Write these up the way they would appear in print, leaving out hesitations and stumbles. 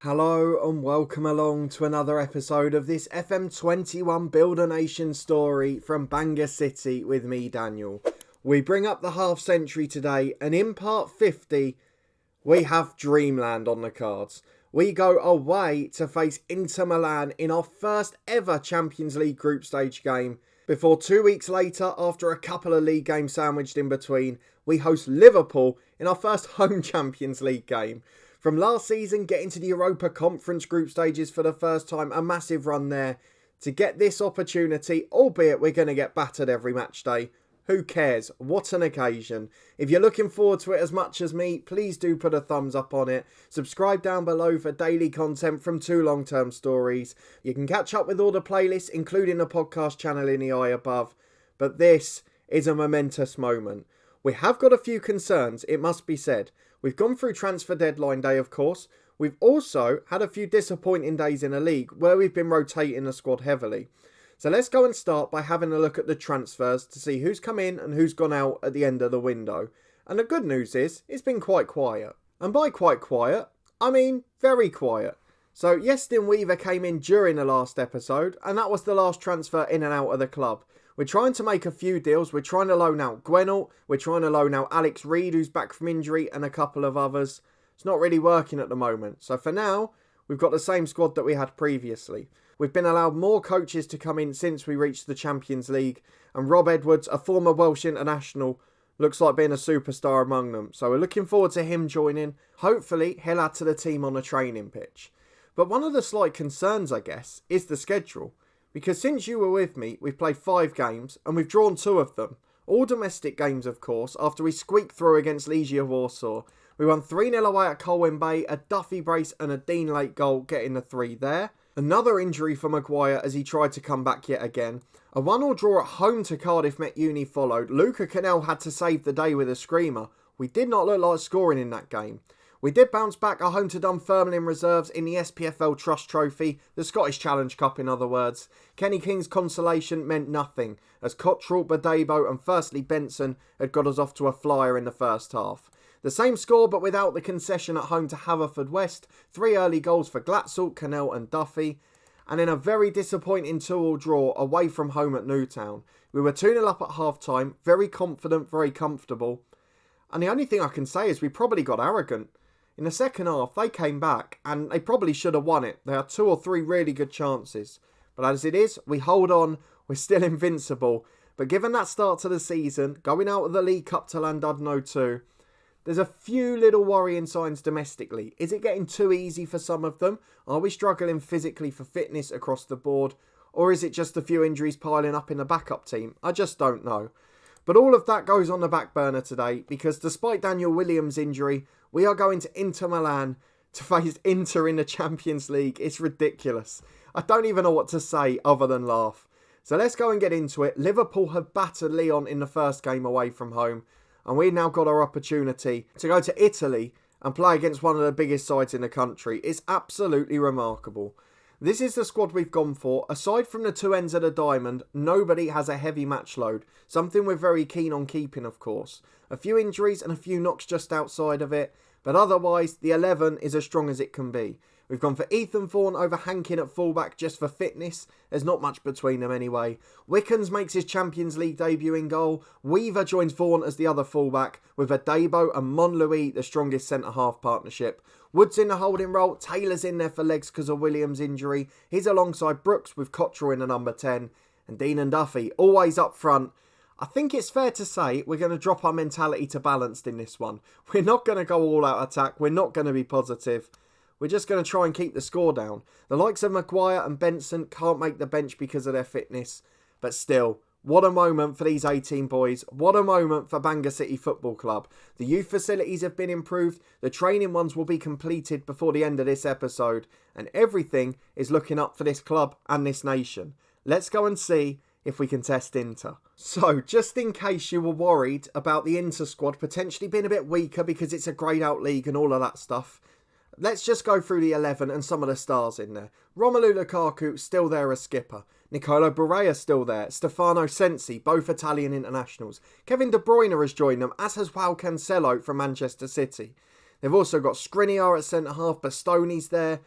Hello and welcome along to another episode of this FM21 Build a Nation story from Bangor City with me, Daniel. We bring up the half century today, and in part 50, we have Dreamland on the cards. We go away to face Inter Milan in our first ever Champions League group stage game, before 2 weeks later, after a couple of league games sandwiched in between, we host Liverpool in our first home Champions League game. From last season, getting to the Europa Conference group stages for the first time, a massive run there. To get this opportunity, albeit we're going to get battered every match day, who cares? What an occasion. If you're looking forward to it as much as me, please do put a thumbs up on it. Subscribe down below for daily content from 2 long-term stories. You can catch up with all the playlists, including the podcast channel in the eye above. But this is a momentous moment. We have got a few concerns, it must be said. We've gone through transfer deadline day, of course. We've also had a few disappointing days in the league where we've been rotating the squad heavily. So let's go and start by having a look at the transfers to see who's come in and who's gone out at the end of the window. And the good news is, it's been quite quiet. And by quite quiet, I mean very quiet. So Yestin Weaver came in during the last episode, and that was the last transfer in and out of the club. We're trying to make a few deals. We're trying to loan out Gwenault. We're trying to loan out Alex Reid, who's back from injury, and a couple of others. It's not really working at the moment. So for now, we've got the same squad that we had previously. We've been allowed more coaches to come in since we reached the Champions League. And Rob Edwards, a former Welsh international, looks like being a superstar among them. So we're looking forward to him joining. Hopefully, he'll add to the team on the training pitch. But one of the slight concerns, I guess, is the schedule. Because since you were with me, we've played 5 games and we've drawn 2 of them. All domestic games, of course, after we squeaked through against Legia Warsaw. We won 3-0 away at Colwyn Bay, a Duffy brace and a Dean late goal getting the 3 there. Another injury for Maguire as he tried to come back yet again. A 1-1 draw at home to Cardiff Met Uni followed. Luca Cannell had to save the day with a screamer. We did not look like scoring in that game. We did bounce back at home to Dunfermline reserves in the SPFL Trust Trophy, the Scottish Challenge Cup in other words. Kenny King's consolation meant nothing, as Cottrell, Badebo and firstly Benson had got us off to a flyer in the first half. The same score but without the concession at home to Haverfordwest, 3 early goals for Glatzel, Cannell and Duffy, and in a very disappointing 2-2 draw away from home at Newtown. We were 2-0 up at half time, very confident, very comfortable, and the only thing I can say is we probably got arrogant. In the second half, they came back and they probably should have won it. They had 2 or 3 really good chances. But as it is, we hold on. We're still invincible. But given that start to the season, going out of the League Cup to Llandudno 2, there's a few little worrying signs domestically. Is it getting too easy for some of them? Are we struggling physically for fitness across the board? Or is it just a few injuries piling up in the backup team? I just don't know. But all of that goes on the back burner today because despite Daniel Williams' injury, we are going to Inter Milan to face Inter in the Champions League. It's ridiculous. I don't even know what to say other than laugh. So let's go and get into it. Liverpool have battered Lyon in the first game away from home. And we've now got our opportunity to go to Italy and play against one of the biggest sides in the country. It's absolutely remarkable. This is the squad we've gone for. Aside from the 2 ends of the diamond, nobody has a heavy match load. Something we're very keen on keeping, of course. A few injuries and a few knocks just outside of it. But otherwise, the 11 is as strong as it can be. We've gone for Ethan Vaughan over Hankin at fullback just for fitness. There's not much between them anyway. Wickens makes his Champions League debut in goal. Weaver joins Vaughan as the other fullback, with Badebo and Monlouis the strongest centre-half partnership. Wood's in the holding role. Taylor's in there for legs because of Williams' injury. He's alongside Brooks with Cottrell in the number 10. And Dean and Duffy always up front. I think it's fair to say we're going to drop our mentality to balanced in this one. We're not going to go all out attack. We're not going to be positive. We're just going to try and keep the score down. The likes of Maguire and Benson can't make the bench because of their fitness. But still, what a moment for these 18 boys. What a moment for Bangor City Football Club. The youth facilities have been improved. The training ones will be completed before the end of this episode. And everything is looking up for this club and this nation. Let's go and see if we can test Inter. So, just in case you were worried about the Inter squad potentially being a bit weaker because it's a greyed out league and all of that stuff, let's just go through the 11 and some of the stars in there. Romelu Lukaku still there as skipper. Nicolo Barella still there. Stefano Sensi, both Italian internationals. Kevin De Bruyne has joined them, as has Joao Cancelo from Manchester City. They've also got Skriniar at centre-half, Bastoni's there.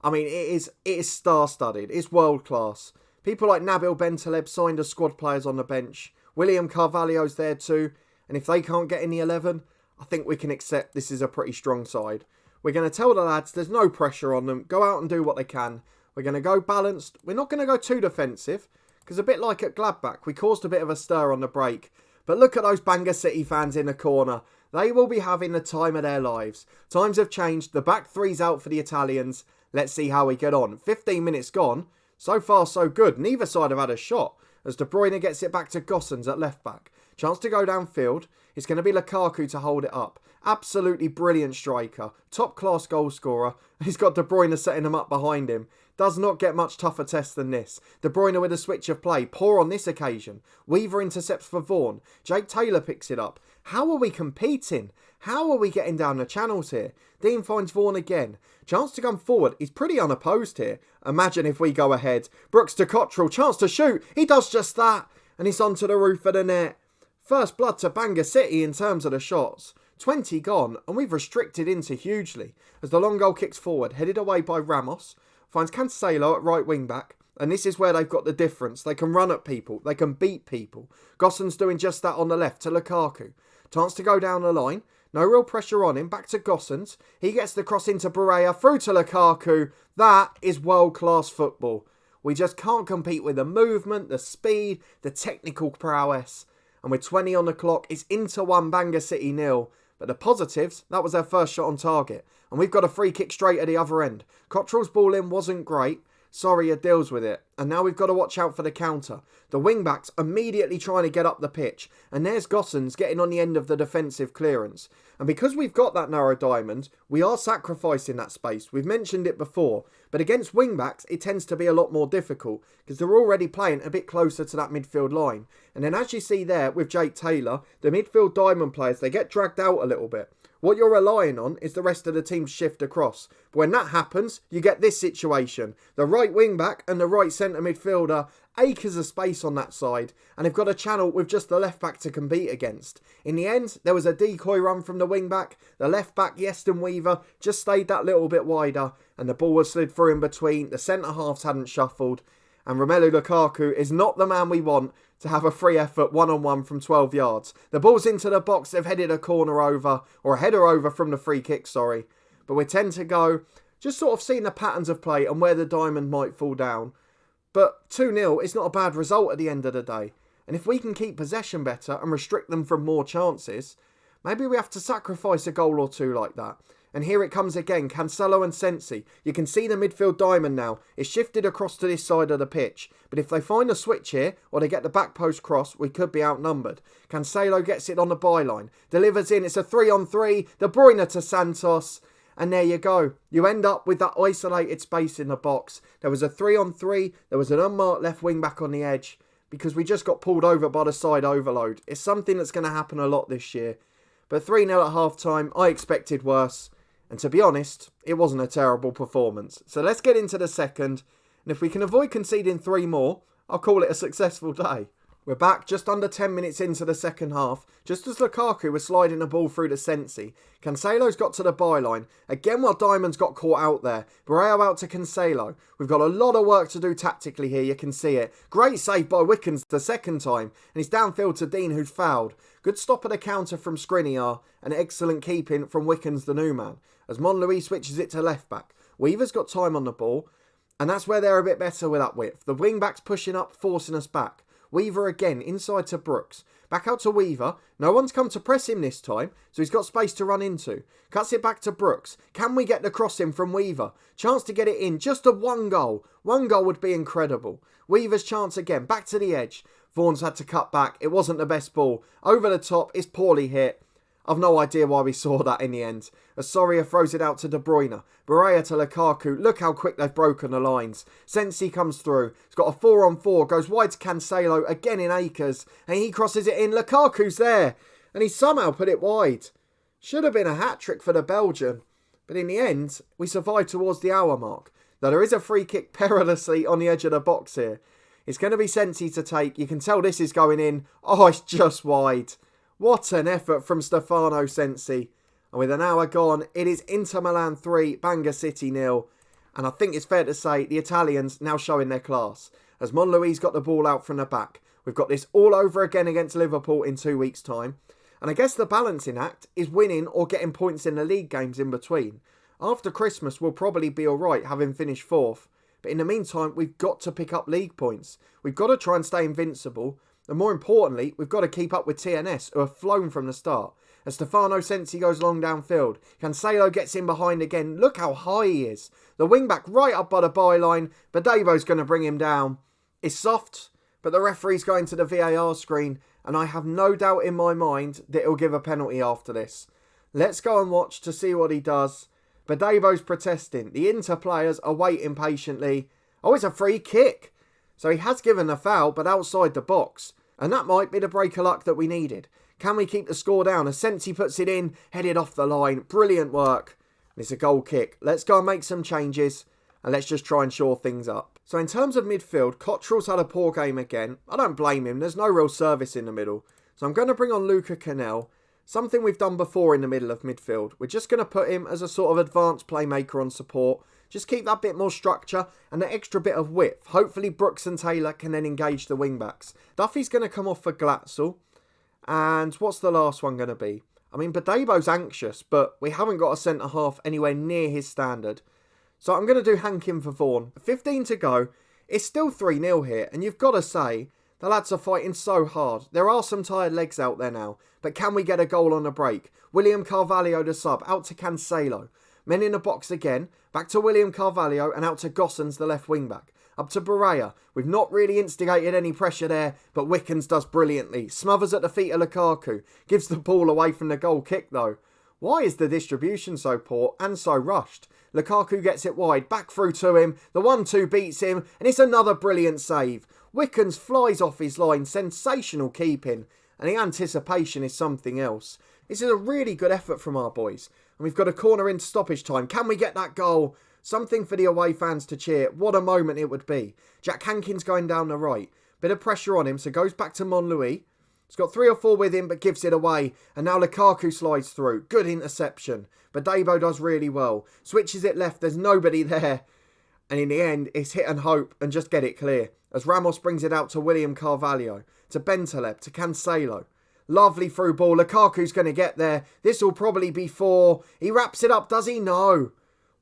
I mean, it is star-studded. It's world-class. People like Nabil Bentaleb signed as squad players on the bench. William Carvalho's there too. And if they can't get in the 11, I think we can accept this is a pretty strong side. We're going to tell the lads there's no pressure on them. Go out and do what they can. We're going to go balanced. We're not going to go too defensive. Because a bit like at Gladbach, we caused a bit of a stir on the break. But look at those Bangor City fans in the corner. They will be having the time of their lives. Times have changed. The back three's out for the Italians. Let's see how we get on. 15 minutes gone. So far, so good. Neither side have had a shot. As De Bruyne gets it back to Gossens at left back. Chance to go downfield. It's going to be Lukaku to hold it up. Absolutely brilliant striker. Top class goal scorer. He's got De Bruyne setting him up behind him. Does not get much tougher test than this. De Bruyne with a switch of play. Poor on this occasion. Weaver intercepts for Vaughan. Jake Taylor picks it up. How are we competing? How are we getting down the channels here? Dean finds Vaughan again. Chance to come forward. He's pretty unopposed here. Imagine if we go ahead. Brooks to Cottrell. Chance to shoot. He does just that. And it's onto the roof of the net. First blood to Bangor City in terms of the shots. 20 gone, and we've restricted Inter hugely. As the long goal kicks forward, headed away by Ramos. Finds Cancelo at right wing back. And this is where they've got the difference. They can run at people. They can beat people. Gossens doing just that on the left to Lukaku. Chance to go down the line. No real pressure on him. Back to Gossens. He gets the cross into Barea. Through to Lukaku. That is world-class football. We just can't compete with the movement, the speed, the technical prowess. And with 20 on the clock, it's Inter 1, Bangor City 0. But the positives, that was their first shot on target. And we've got a free kick straight at the other end. Cottrell's ball in wasn't great. Soria deals with it. And now we've got to watch out for the counter. The wing-backs immediately trying to get up the pitch. And there's Gossens getting on the end of the defensive clearance. And because we've got that narrow diamond, we are sacrificing that space. We've mentioned it before. But against wing-backs, it tends to be a lot more difficult. Because they're already playing a bit closer to that midfield line. And then as you see there with Jake Taylor, the midfield diamond players, they get dragged out a little bit. What you're relying on is the rest of the team shift across. But when that happens, you get this situation. The right wing back and the right centre midfielder, acres of space on that side. And they've got a channel with just the left back to compete against. In the end, there was a decoy run from the wing back. The left back, Yeston Weaver, just stayed that little bit wider. And the ball was slid through in between. The centre halves hadn't shuffled. And Romelu Lukaku is not the man we want to have a free effort one-on-one from 12 yards. The ball's into the box, they've headed a corner over, or a header over from the free kick, sorry. But we tend to go, just sort of seeing the patterns of play and where the diamond might fall down. But 2-0 is not a bad result at the end of the day. And if we can keep possession better and restrict them from more chances, maybe we have to sacrifice a goal or two like that. And here it comes again, Cancelo and Sensi. You can see the midfield diamond now. It's shifted across to this side of the pitch. But if they find a switch here, or they get the back post cross, we could be outnumbered. Cancelo gets it on the byline. Delivers in, it's a 3-on-3. De Bruyne to Santos. And there you go. You end up with that isolated space in the box. There was a 3-on-3. There was an unmarked left wing back on the edge. Because we just got pulled over by the side overload. It's something that's going to happen a lot this year. But 3-0 at half time, I expected worse. And to be honest, it wasn't a terrible performance. So let's get into the second. And if we can avoid conceding 3 more, I'll call it a successful day. We're back just under 10 minutes into the second half. Just as Lukaku was sliding the ball through to Sensi, Cancelo's got to the byline. Again while Diamond's got caught out there. Barreo out to Cancelo. We've got a lot of work to do tactically here, you can see it. Great save by Wickens the second time. And he's downfield to Dean who's fouled. Good stop at the counter from Skriniar. And excellent keeping from Wickens the new man. As Monlouis switches it to left back. Weaver's got time on the ball. And that's where they're a bit better with that width. The wing backs pushing up, forcing us back. Weaver again, inside to Brooks. Back out to Weaver. No one's come to press him this time, so he's got space to run into. Cuts it back to Brooks. Can we get the cross in from Weaver? Chance to get it in, just a 1 goal. 1 goal would be incredible. Weaver's chance again, back to the edge. Vaughan's had to cut back. It wasn't the best ball. Over the top, it's poorly hit. I've no idea why we saw that in the end. Soria throws it out to De Bruyne. Barea to Lukaku. Look how quick they've broken the lines. Sensi comes through. He's got a 4-on-4. Goes wide to Cancelo. Again in acres. And he crosses it in. Lukaku's there. And he somehow put it wide. Should have been a hat-trick for the Belgian. But in the end, we survived towards the hour mark. Though there is a free kick perilously on the edge of the box here. It's going to be Sensi to take. You can tell this is going in. Oh, it's just wide. What an effort from Stefano Sensi. And with an hour gone, it is Inter Milan 3, Bangor City 0. And I think it's fair to say the Italians now showing their class. As Monlouis's got the ball out from the back. We've got this all over again against Liverpool in 2 weeks' time. And I guess the balancing act is winning or getting points in the league games in between. After Christmas, we'll probably be alright having finished 4th. But in the meantime, we've got to pick up league points. We've got to try and stay invincible. And more importantly, we've got to keep up with TNS, who have flown from the start. As Stefano Sensi goes long downfield, Cancelo gets in behind again. Look how high he is. The wing-back right up by the byline. Badebo's going to bring him down. It's soft, but the referee's going to the VAR screen, and I have no doubt in my mind that he'll give a penalty after this. Let's go and watch to see what he does. Badebo's protesting. The Inter players are waiting patiently. Oh, it's a free kick. So he has given a foul, but outside the box. And that might be the break of luck that we needed. Can we keep the score down? As Sensi puts it in, headed off the line. Brilliant work. And it's a goal kick. Let's go and make some changes. And let's just try and shore things up. So in terms of midfield, Cottrell's had a poor game again. I don't blame him. There's no real service in the middle. So I'm going to bring on Luca Cannell. Something we've done before in the middle of midfield. We're just going to put him as a sort of advanced playmaker on support. Just keep that bit more structure and that extra bit of width. Hopefully Brooks and Taylor can then engage the wing-backs. Duffy's going to come off for Glatzel. And what's the last one going to be? I mean, Badebo's anxious, but we haven't got a centre-half anywhere near his standard. So I'm going to do Hankin for Vaughan. 15 to go. It's still 3-0 here. And you've got to say, the lads are fighting so hard. There are some tired legs out there now. But can we get a goal on a break? William Carvalho the sub. Out to Cancelo. Men in the box again. Back to William Carvalho and out to Gossens, the left wing-back. Up to Berea. We've not really instigated any pressure there, but Wickens does brilliantly. Smothers at the feet of Lukaku. Gives the ball away from the goal kick though. Why is the distribution so poor and so rushed? Lukaku gets it wide, back through to him. The 1-2 beats him, and it's another brilliant save. Wickens flies off his line. Sensational keeping. And the anticipation is something else. This is a really good effort from our boys. And we've got a corner into stoppage time. Can we get that goal? Something for the away fans to cheer. What a moment it would be. Jack Hankins going down the right. Bit of pressure on him, so goes back to Monlouis. He's got 3 or 4 with him, but gives it away. And now Lukaku slides through. Good interception. Badebo does really well. Switches it left. There's nobody there. And in the end, it's hit and hope and just get it clear. As Ramos brings it out to William Carvalho. To Bentaleb. To Cancelo. Lovely through ball. Lukaku's going to get there. This will probably be 4. He wraps it up. Does he? No.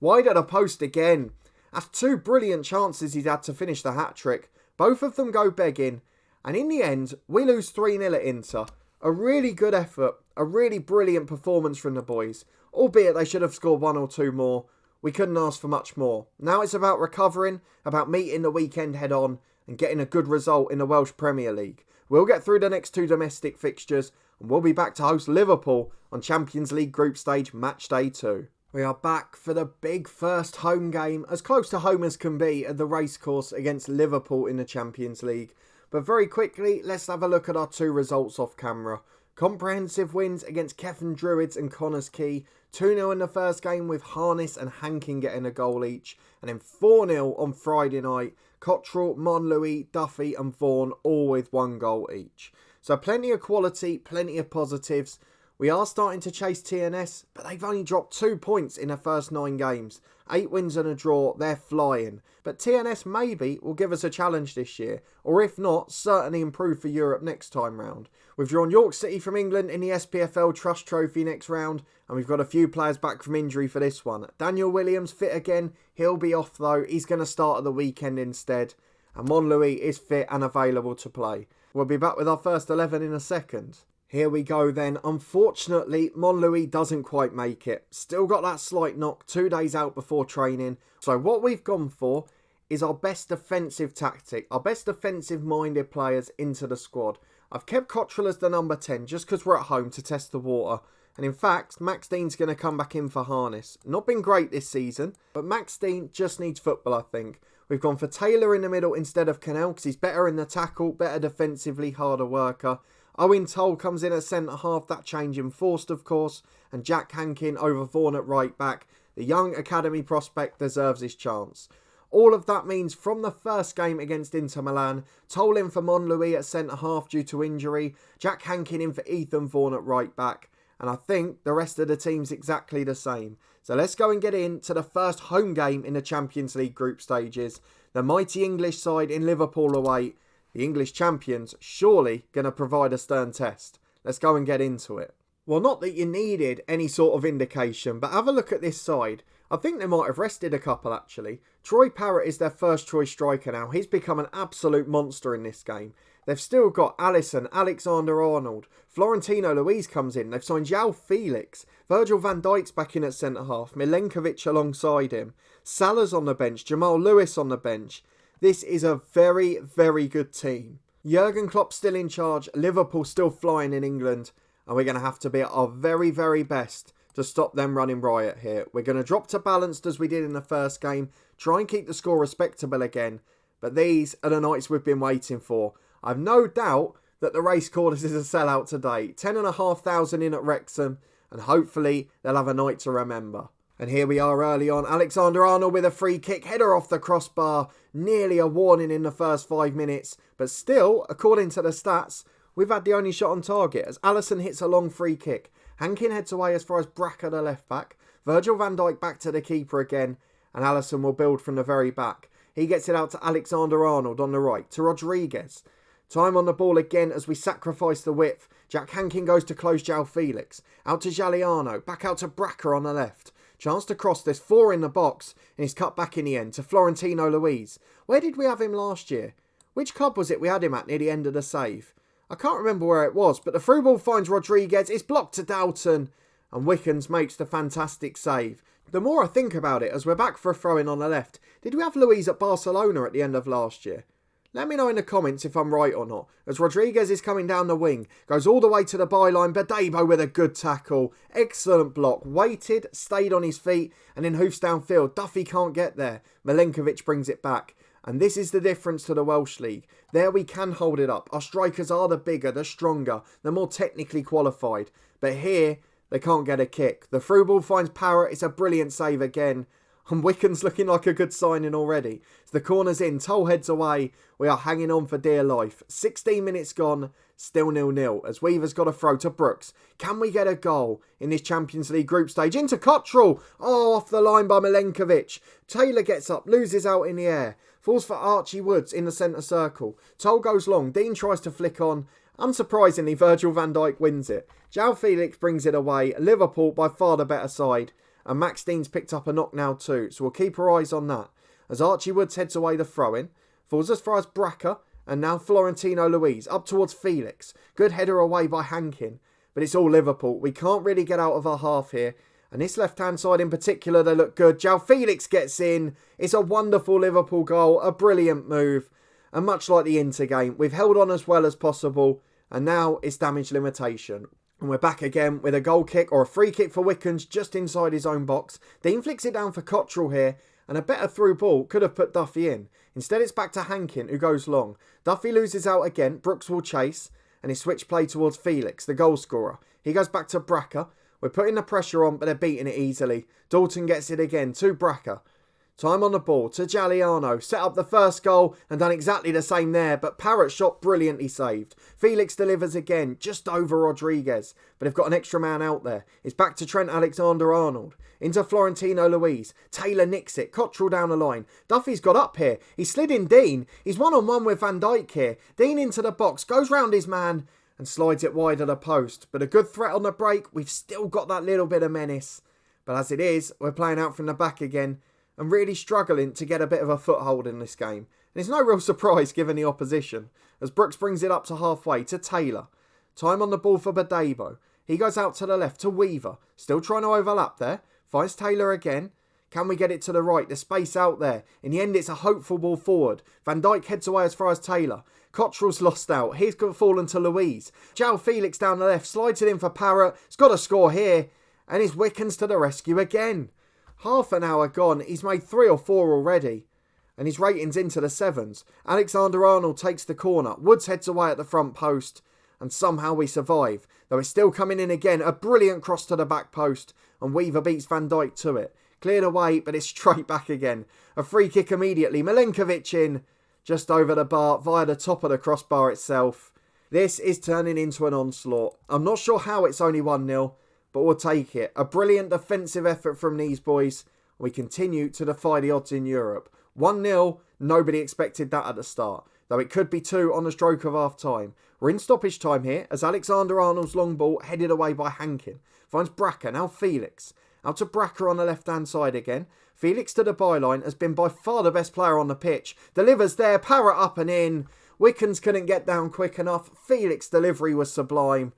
Wide at a post again. That's 2 brilliant chances he's had to finish the hat-trick. Both of them go begging. And in the end, we lose 3-0 at Inter. A really good effort. A really brilliant performance from the boys. Albeit they should have scored 1 or 2 more. We couldn't ask for much more. Now it's about recovering, about meeting the weekend head on, and getting a good result in the Welsh Premier League. We'll get through the next 2 domestic fixtures, and we'll be back to host Liverpool on Champions League Group Stage Match Day 2. We are back for the big first home game, as close to home as can be, at the racecourse against Liverpool in the Champions League. But very quickly, let's have a look at our 2 results off camera. Comprehensive wins against Kefin Druids and Connors Quay. 2-0 in the first game with Harness and Hankin getting a goal each. And then 4-0 on Friday night. Cottrell, Monlouis, Duffy and Vaughan all with 1 goal each. So plenty of quality, plenty of positives. We are starting to chase TNS, but they've only dropped 2 points in their first 9 games. 8 wins and a draw, they're flying. But TNS maybe will give us a challenge this year, or if not, certainly improve for Europe next time round. We've drawn York City from England in the SPFL Trust Trophy next round, and we've got a few players back from injury for this one. Daniel Williams fit again, he'll be off though, he's going to start at the weekend instead. And Monlouis is fit and available to play. We'll be back with our first 11 in a second. Here we go then. Unfortunately, Monlouis doesn't quite make it. Still got that slight knock 2 days out before training. So what we've gone for is our best defensive tactic. Our best defensive minded players into the squad. I've kept Cottrell as the number 10 just because we're at home to test the water. And in fact, Max Dean's going to come back in for Harness. Not been great this season, but Max Dean just needs football, I think. We've gone for Taylor in the middle instead of Cannell because he's better in the tackle, better defensively, harder worker. Owen Toll comes in at centre-half, that change enforced of course, and Jack Hankin over Vaughan at right-back. The young academy prospect deserves his chance. All of that means from the first game against Inter Milan, Toll in for Monlouis at centre-half due to injury, Jack Hankin in for Ethan Vaughan at right-back, and I think the rest of the team's exactly the same. So let's go and get into the first home game in the Champions League group stages. The mighty English side in Liverpool away. The English champions surely going to provide a stern test. Let's go and get into it. Well, not that you needed any sort of indication, but have a look at this side. I think they might have rested a couple actually. Troy Parrott is their first choice striker now. He's become an absolute monster in this game. They've still got Alisson, Alexander-Arnold. Florentino Luis comes in. They've signed João Felix. Virgil van Dijk's back in at centre-half. Milenkovic alongside him. Salah's on the bench. Jamal Lewis on the bench. This is a very, very good team. Jurgen Klopp's still in charge. Liverpool still flying in England. And we're going to have to be at our very, very best to stop them running riot here. We're going to drop to balanced as we did in the first game. Try and keep the score respectable again. But these are the nights we've been waiting for. I've no doubt that the race course is a sellout today. 10,500 in at Wrexham, and hopefully they'll have a night to remember. And here we are early on. Alexander-Arnold with a free kick, header off the crossbar. Nearly a warning in the first 5 minutes. But still, according to the stats, we've had the only shot on target as Alisson hits a long free kick. Hankin heads away as far as Bracker, the left back. Virgil van Dijk back to the keeper again, and Alisson will build from the very back. He gets it out to Alexander-Arnold on the right, to Rodriguez. Time on the ball again as we sacrifice the width. Jack Hankin goes to close João Felix. Out to Giuliano. Back out to Bracker on the left. Chance to cross. There's 4 in the box. And he's cut back in the end to Florentino Luis. Where did we have him last year? Which club was it we had him at near the end of the save? I can't remember where it was. But the through ball finds Rodriguez. It's blocked to Doughton. And Wickens makes the fantastic save. The more I think about it as we're back for a throw-in on the left. Did we have Luis at Barcelona at the end of last year? Let me know in the comments if I'm right or not. As Rodriguez is coming down the wing. Goes all the way to the byline. Badebo with a good tackle. Excellent block. Waited. Stayed on his feet. And then hoofs downfield. Duffy can't get there. Milenkovic brings it back. And this is the difference to the Welsh League. There we can hold it up. Our strikers are the bigger, the stronger, the more technically qualified. But here, they can't get a kick. The through ball finds Parrott. It's a brilliant save again. And Wicken's looking like a good signing already. So the corner's in. Toll heads away. We are hanging on for dear life. 16 minutes gone. Still 0-0. As Weaver's got a throw to Brooks. Can we get a goal in this Champions League group stage? Into Cottrell. Oh, off the line by Milenkovic. Taylor gets up. Loses out in the air. Falls for Archie Woods in the centre circle. Toll goes long. Dean tries to flick on. Unsurprisingly, Virgil van Dijk wins it. João Felix brings it away. Liverpool by far the better side. And Max Dean's picked up a knock now too, so we'll keep our eyes on that. As Archie Woods heads away the throw-in, falls as far as Bracker, and now Florentino Luis, up towards Felix. Good header away by Hankin, but it's all Liverpool. We can't really get out of our half here, and this left-hand side in particular, they look good. João Felix gets in. It's a wonderful Liverpool goal, a brilliant move, and much like the Inter game, we've held on as well as possible, and now it's damage limitation. And we're back again with a goal kick or a free kick for Wickens just inside his own box. Dean flicks it down for Cottrell here. And a better through ball could have put Duffy in. Instead it's back to Hankin who goes long. Duffy loses out again. Brooks will chase. And he switch play towards Felix, the goal scorer. He goes back to Bracker. We're putting the pressure on but they're beating it easily. Dalton gets it again to Bracker. Time on the ball to Giuliano. Set up the first goal and done exactly the same there. But Parrott shot brilliantly saved. Felix delivers again just over Rodriguez. But they've got an extra man out there. It's back to Trent Alexander-Arnold. Into Florentino Luis. Taylor nicks it. Cottrell down the line. Duffy's got up here. He slid in Dean. He's one-on-one with Van Dijk here. Dean into the box. Goes round his man. And slides it wide of the post. But a good threat on the break. We've still got that little bit of menace. But as it is, we're playing out from the back again. And really struggling to get a bit of a foothold in this game. And it's no real surprise given the opposition, as Brooks brings it up to halfway to Taylor. Time on the ball for Badebo. He goes out to the left to Weaver. Still trying to overlap there. Finds Taylor again. Can we get it to the right? The space out there. In the end, it's a hopeful ball forward. Van Dijk heads away as far as Taylor. Cottrell's lost out. He's fallen to Luis. João Felix down the left. Slides it in for Parrott. He's got a score here. And it's Wickens to the rescue again. Half an hour gone, he's made 3 or 4 already. And his rating's into the 7s. Alexander-Arnold takes the corner. Woods heads away at the front post. And somehow we survive. Though it's still coming in again. A brilliant cross to the back post. And Weaver beats Van Dijk to it. Cleared away, but it's straight back again. A free kick immediately. Milenkovic in. Just over the bar, via the top of the crossbar itself. This is turning into an onslaught. I'm not sure how it's only 1-0. but we'll take it. A brilliant defensive effort from these boys. We continue to defy the odds in Europe. 1-0, nobody expected that at the start, though it could be 2 on the stroke of half time. We're in stoppage time here as Alexander-Arnold's long ball, headed away by Hankin, finds Bracker, now Felix. Out to Bracker on the left-hand side again. Felix to the byline, has been by far the best player on the pitch. Delivers there, Parrott up and in. Wickens couldn't get down quick enough. Felix's delivery was sublime.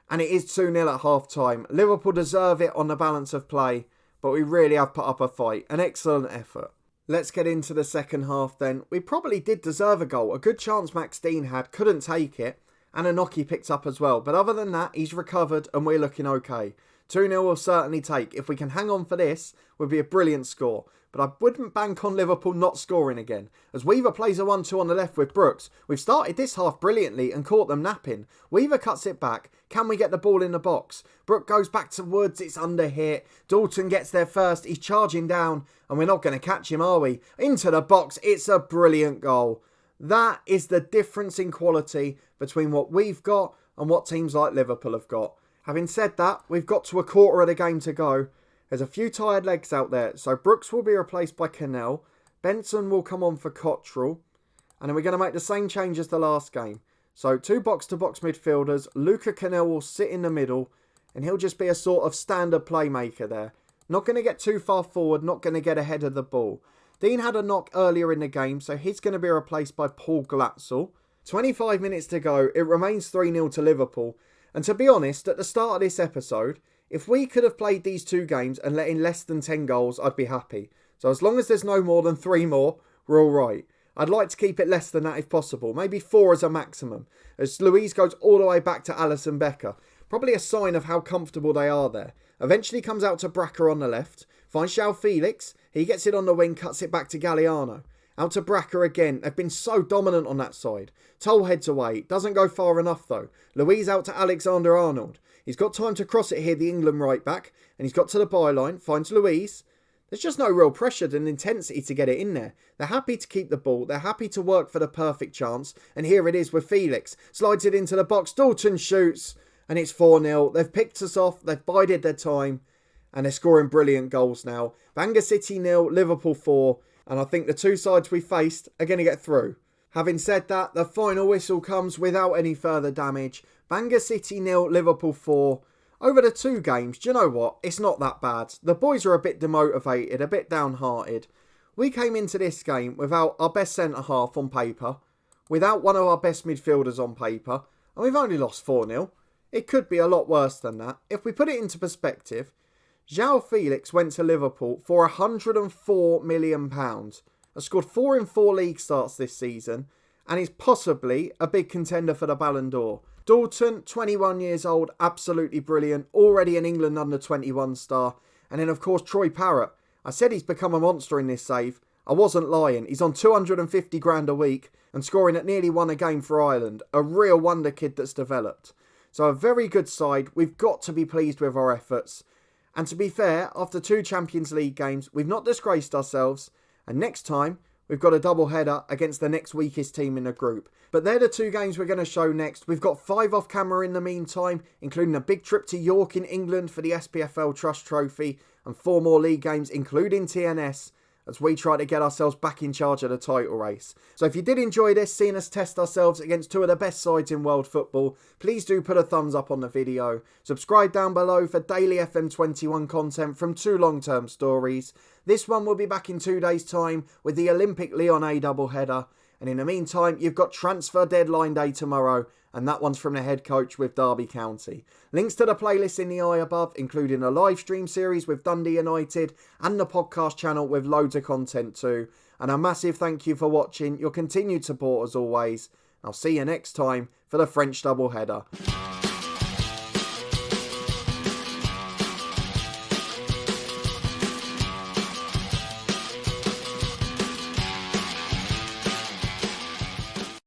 And it is 2-0 at half-time. Liverpool deserve it on the balance of play, but we really have put up a fight. An excellent effort. Let's get into the second half then. We probably did deserve a goal. A good chance Max Dean had, couldn't take it. And Enoki picked up as well. But other than that, he's recovered and we're looking okay. 2-0 will certainly take. If we can hang on for this, would be a brilliant score. But I wouldn't bank on Liverpool not scoring again. As Weaver plays a 1-2 on the left with Brooks. We've started this half brilliantly and caught them napping. Weaver cuts it back. Can we get the ball in the box? Brook goes back to Woods. It's under hit. Dalton gets there first. He's charging down. And we're not going to catch him, are we? Into the box. It's a brilliant goal. That is the difference in quality between what we've got and what teams like Liverpool have got. Having said that, we've got to a quarter of the game to go. There's a few tired legs out there. So Brooks will be replaced by Cannell. Benson will come on for Cottrell. And then we're going to make the same change as the last game. So 2 box-to-box midfielders. Luca Cannell will sit in the middle. And he'll just be a sort of standard playmaker there. Not going to get too far forward. Not going to get ahead of the ball. Dean had a knock earlier in the game. So he's going to be replaced by Paul Glatzel. 25 minutes to go. It remains 3-0 to Liverpool. And to be honest, at the start of this episode, if we could have played these 2 games and let in less than 10 goals, I'd be happy. So as long as there's no more than 3 more, we're all right. I'd like to keep it less than that if possible. Maybe 4 as a maximum. As Louise goes all the way back to Alisson Becker. Probably a sign of how comfortable they are there. Eventually comes out to Bracker on the left. Finds João Felix. He gets it on the wing, cuts it back to Galliano. Out to Bracker again. They've been so dominant on that side. Toll heads away. Doesn't go far enough though. Louise out to Alexander-Arnold. He's got time to cross it here, the England right back. And he's got to the byline. Finds Louise. There's just no real pressure and intensity to get it in there. They're happy to keep the ball. They're happy to work for the perfect chance. And here it is with Felix. Slides it into the box. Dalton shoots. And it's 4-0. They've picked us off. They've bided their time. And they're scoring brilliant goals now. Bangor City 0, Liverpool 4. And I think the 2 sides we faced are going to get through. Having said that, the final whistle comes without any further damage. Bangor City 0, Liverpool 4. Over the 2 games, do you know what? It's not that bad. The boys are a bit demotivated, a bit downhearted. We came into this game without our best centre-half on paper, without one of our best midfielders on paper, and we've only lost 4-0. It could be a lot worse than that. If we put it into perspective, João Felix went to Liverpool for £104 million. Has scored 4 in 4 league starts this season and is possibly a big contender for the Ballon d'Or. Dalton, 21 years old, absolutely brilliant, already an England under-21 star. And then of course Troy Parrott. I said he's become a monster in this save. I wasn't lying. He's on 250 grand a week and scoring at nearly 1 a game for Ireland. A real wonder kid that's developed. So a very good side. We've got to be pleased with our efforts. And to be fair, after 2 Champions League games, we've not disgraced ourselves. And next time, we've got a double header against the next weakest team in the group. But they're the 2 games we're going to show next. We've got 5 off camera in the meantime, including a big trip to York in England for the SPFL Trust Trophy and 4 more league games, including TNS, as we try to get ourselves back in charge of the title race. So if you did enjoy this, seeing us test ourselves against 2 of the best sides in world football, please do put a thumbs up on the video. Subscribe down below for daily FM21 content from 2 long-term stories. This one will be back in 2 days' time with the Olympic Lyon A doubleheader. And in the meantime, you've got transfer deadline day tomorrow, and that one's from the head coach with Derby County. Links to the playlist in the eye above, including a live stream series with Dundee United and the podcast channel with loads of content too. And a massive thank you for watching, your continued support as always. I'll see you next time for the French doubleheader.